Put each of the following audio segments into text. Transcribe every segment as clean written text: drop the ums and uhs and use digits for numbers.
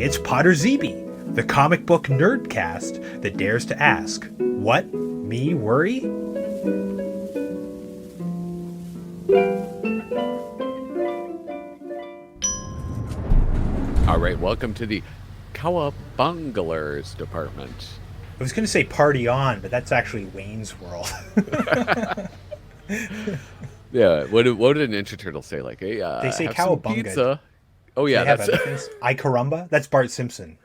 It's Podrzebie, the comic book nerdcast that dares to ask, what? Me worry? All right, welcome to the Cowa-Bunglers department. I was going to say party on, but that's actually Wayne's World. Yeah, what did a Ninja Turtle say? Like, hey, They say have some Cowabunga. pizza. Oh yeah, They have that's. other things. I caramba? That's Bart Simpson.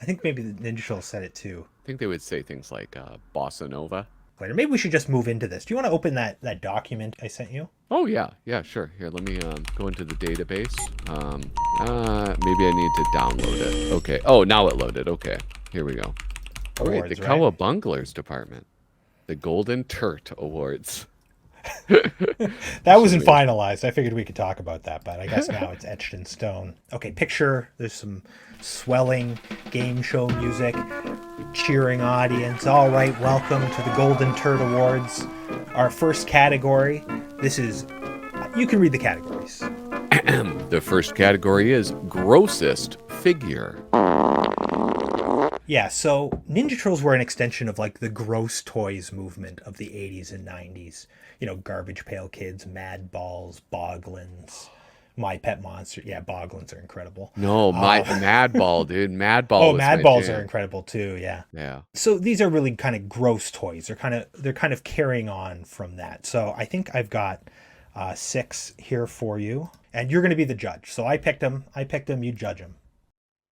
I think maybe the Ninja Turtle said it too. I think they would say things like bossa nova. Later. Maybe we should just move into this. Do you want to open that document I sent you? Oh yeah, sure. Here, let me go into the database. Maybe I need to download it. Okay. Oh, now it loaded. Okay, here we go. All right, Awards, the right? Cowa-Bunglers department, the Golden Turt Awards. That wasn't finalized. I figured we could talk about that, but I guess now it's etched in stone. Okay, picture, there's some swelling game show music, cheering audience. All right, welcome to the Golden Turt Awards. Our first category, this is, you can read the categories. The first category is grossest figure. Yeah, so Ninja Turtles were an extension of like the gross toys movement of the 80s and 90s. You know, Garbage Pail Kids, Mad Balls, Boglins, My Pet Monster. Yeah, Boglins are incredible. No, my Mad Ball, dude. Mad Ball. Oh, was Mad my Balls jam. are incredible too, yeah. Yeah. So these are really kind of gross toys. They're kind of carrying on from that. So I think I've got 6 here for you, and you're going to be the judge. So I picked them, you judge them.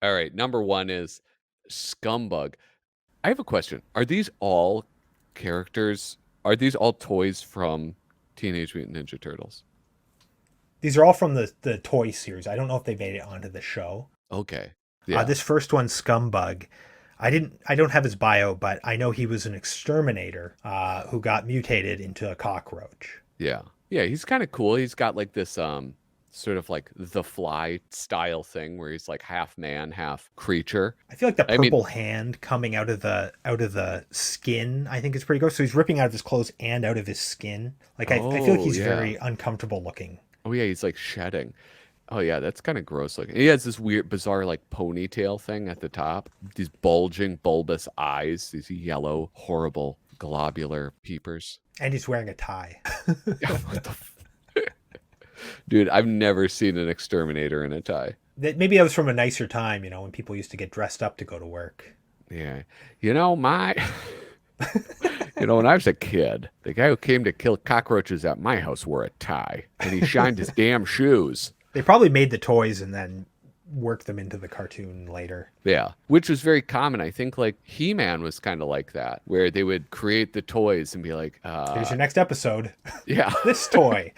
All right. Number 1 is Scumbug. I have a question. Are these all characters? Are these all toys from Teenage Mutant Ninja Turtles? These are all from the toy series. I don't know if they made it onto the show. Okay. Yeah. This first one, Scumbug, I don't have his bio, but I know he was an exterminator who got mutated into a cockroach. Yeah. Yeah, he's kind of cool. He's got like this sort of like the Fly style thing where he's like half man, half creature. I feel like the purple hand coming out of the skin, I think is pretty gross. So he's ripping out of his clothes and out of his skin. Like I feel like he's very uncomfortable looking. Oh yeah, he's like shedding. Oh yeah, that's kind of gross looking. He has this weird, bizarre like ponytail thing at the top. These bulging, bulbous eyes. These yellow, horrible, globular peepers. And he's wearing a tie. What the Dude, I've never seen an exterminator in a tie. Maybe that was from a nicer time, you know, when people used to get dressed up to go to work. Yeah. You know, when I was a kid, the guy who came to kill cockroaches at my house wore a tie, and he shined his damn shoes. They probably made the toys and then worked them into the cartoon later. Yeah, which was very common. I think like He-Man was kind of like that, where they would create the toys and be like, here's your next episode. Yeah. This toy.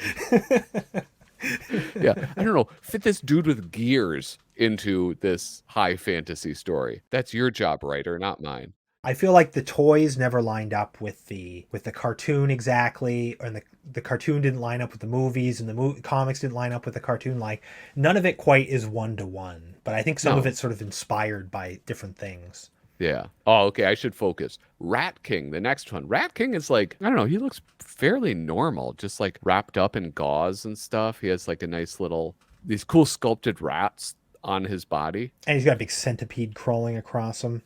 Yeah, I don't know, fit this dude with gears into this high fantasy story. That's your job, writer, not mine. I feel like the toys never lined up with the cartoon exactly, and the cartoon didn't line up with the movies, and the comics didn't line up with the cartoon. Like none of it quite is 1-to-1, but I think some of it's sort of inspired by different things. Yeah. Oh, okay. I should focus. Rat King, the next one. Rat King is like, I don't know, he looks fairly normal, just like wrapped up in gauze and stuff. He has like a nice little, these cool sculpted rats on his body. And he's got a big centipede crawling across him.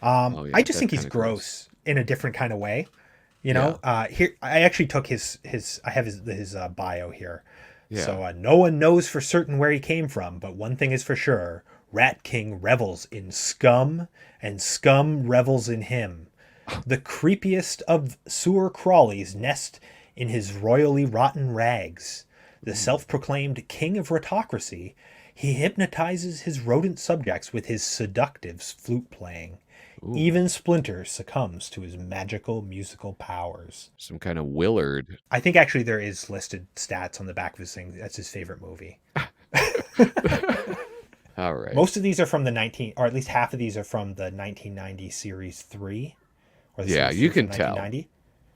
Oh, yeah, I just think that's he's kinda gross in a different kind of way. You know, here I actually took his I have his bio here. Yeah. So no one knows for certain where he came from, but one thing is for sure: Rat King revels in scum, and scum revels in him. The creepiest of sewer crawlies nest in his royally rotten rags. The self-proclaimed king of rotocracy, he hypnotizes his rodent subjects with his seductive flute playing. Ooh. Even Splinter succumbs to his magical musical powers. Some kind of Willard. I think actually there is listed stats on the back of his thing. That's his favorite movie. All right. Most of these are from or at least half of these are from the 1990 Series 3. Or the yeah, series you 3 can from tell. 1990.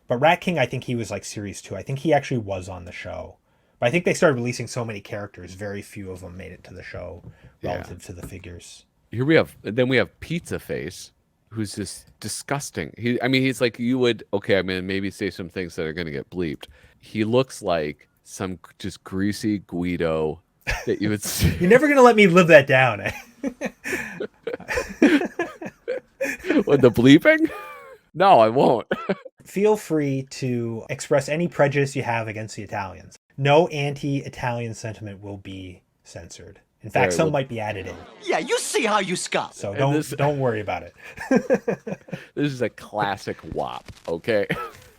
But Rat King, I think he was like Series 2. I think he actually was on the show. But I think they started releasing so many characters, very few of them made it to the show relative to the figures. Here we have Pizza Face, who's just disgusting. He's like, you would, okay, I'm going to maybe say some things that are going to get bleeped. He looks like some just greasy Guido that you would see. You're never going to let me live that down. What, the bleeping? No, I won't. Feel free to express any prejudice you have against the Italians. No anti-Italian sentiment will be censored. In fact, some might be added in. Yeah, you see how you scuff. So don't worry about it. This is a classic WAP, okay?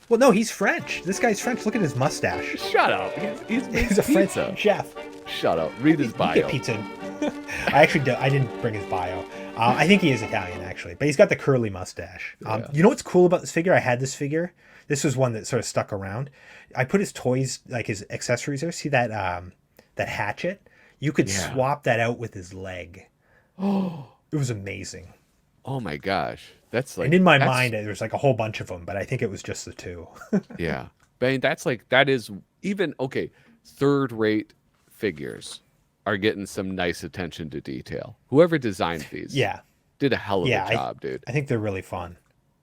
Well, no, he's French. This guy's French. Look at his mustache. Shut up. He's a French chef. Shut up. Read his bio. Get pizza. I didn't bring his bio. I think he is Italian, actually. But he's got the curly mustache. You know what's cool about this figure? I had this figure. This was one that sort of stuck around. I put his toys, like his accessories there. See that that hatchet? You could swap that out with his leg. Oh, it was amazing. Oh my gosh. That's like, and in my mind, there's like a whole bunch of them, but I think it was just the two. Yeah. But I mean, that is even, okay, third-rate figures are getting some nice attention to detail. Whoever designed these did a hell of a job, dude. I think they're really fun.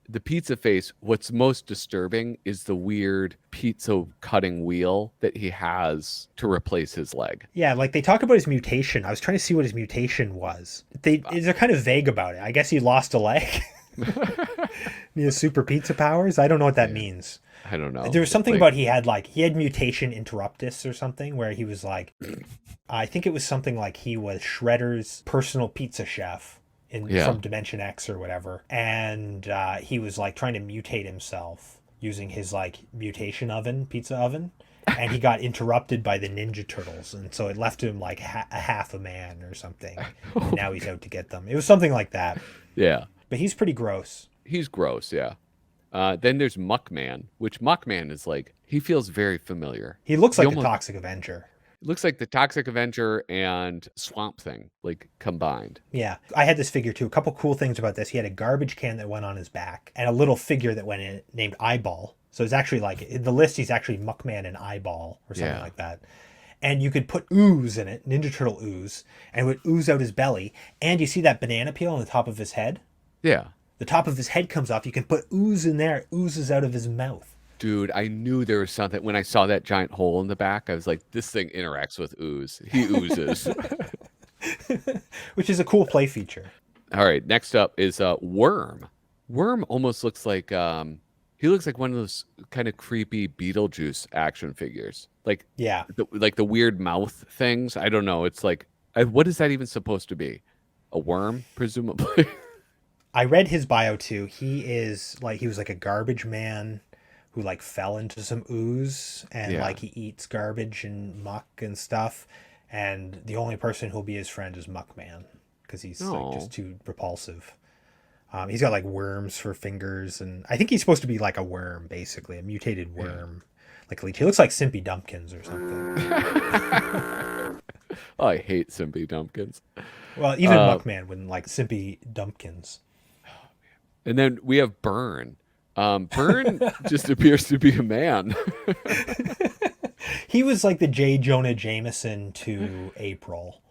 The pizza face, what's most disturbing is the weird pizza cutting wheel that he has to replace his leg. Yeah, like they talk about his mutation. I was trying to see what his mutation was. They're kind of vague about it. I guess he lost a leg. He has super pizza powers. I don't know what that means. I don't know. There was something about he had mutation interruptus or something where he was like, I think it was something like he was Shredder's personal pizza chef from Dimension X or whatever, and he was like trying to mutate himself using his like mutation pizza oven, and he got interrupted by the Ninja Turtles, and so it left him like a half a man or something. And now he's out to get them. It was something like that. Yeah, but he's pretty gross. He's gross, yeah. Then there's Muckman, which Muckman is like, he feels very familiar. He looks like the Toxic Avenger. Looks like the Toxic Avenger and Swamp Thing, like, combined. Yeah. I had this figure, too. A couple cool things about this. He had a garbage can that went on his back and a little figure that went in it named Eyeball. So it's actually like, in the list, he's actually Muckman and Eyeball or something like that. And you could put ooze in it, Ninja Turtle ooze, and it would ooze out his belly. And you see that banana peel on the top of his head? Yeah. The top of his head comes off. You can put ooze in there. It oozes out of his mouth. Dude, I knew there was something. When I saw that giant hole in the back, I was like, this thing interacts with ooze. He oozes. Which is a cool play feature. All right, next up is Worm. Worm almost looks like, he looks like one of those kind of creepy Beetlejuice action figures. Like, like the weird mouth things. I don't know. It's like, what is that even supposed to be? A worm, presumably? I read his bio too. He was like a garbage man who like fell into some ooze and like he eats garbage and muck and stuff. And the only person who'll be his friend is Muckman because he's like just too repulsive. He's got like worms for fingers, and I think he's supposed to be like a worm, basically a mutated worm, like a leech. He looks like Simpy Dumpkins or something. Oh, I hate Simpy Dumpkins. Well, even Muckman wouldn't like Simpy Dumpkins. And then we have Burn. Burn just appears to be a man. He was like the J. Jonah Jameson to April.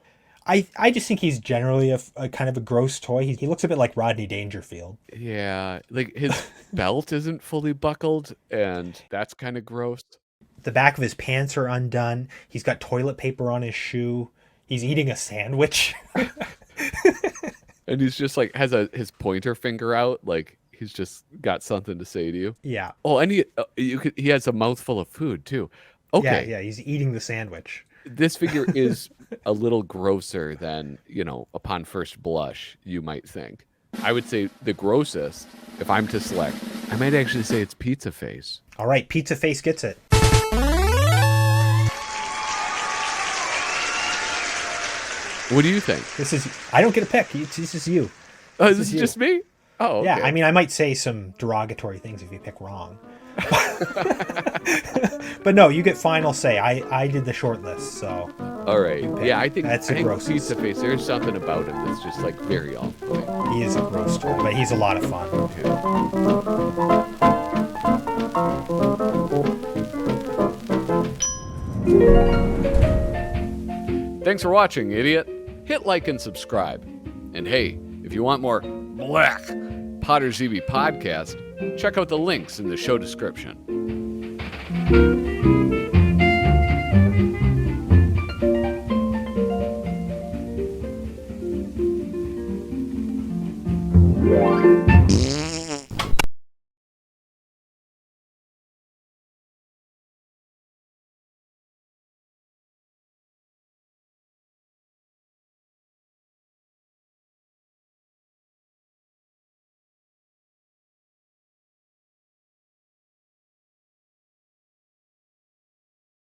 I just think he's generally a kind of a gross toy. He looks a bit like Rodney Dangerfield. Yeah, like his belt isn't fully buckled, and that's kind of gross. The back of his pants are undone. He's got toilet paper on his shoe. He's eating a sandwich. And he's just like his pointer finger out, like he's just got something to say to you. Yeah. Oh, and he has a mouthful of food too. Okay. Yeah, he's eating the sandwich. This figure is a little grosser than, upon first blush, you might think. I would say the grossest, if I'm to select, I might actually say it's Pizza Face. All right, Pizza Face gets it. What do you think? I don't get a pick. This is you. This is just me? Oh, okay. Yeah, I mean, I might say some derogatory things if you pick wrong. But no, you get final say. I did the short list, so. All right. Yeah, I think gross. Pizza Face, there's something about him that's just like very off-putting. He is a gross toy, but he's a lot of fun. Thanks for watching, idiot. Hit like and subscribe. And hey, if you want more black Podrzebie podcast, check out the links in the show description. Bye.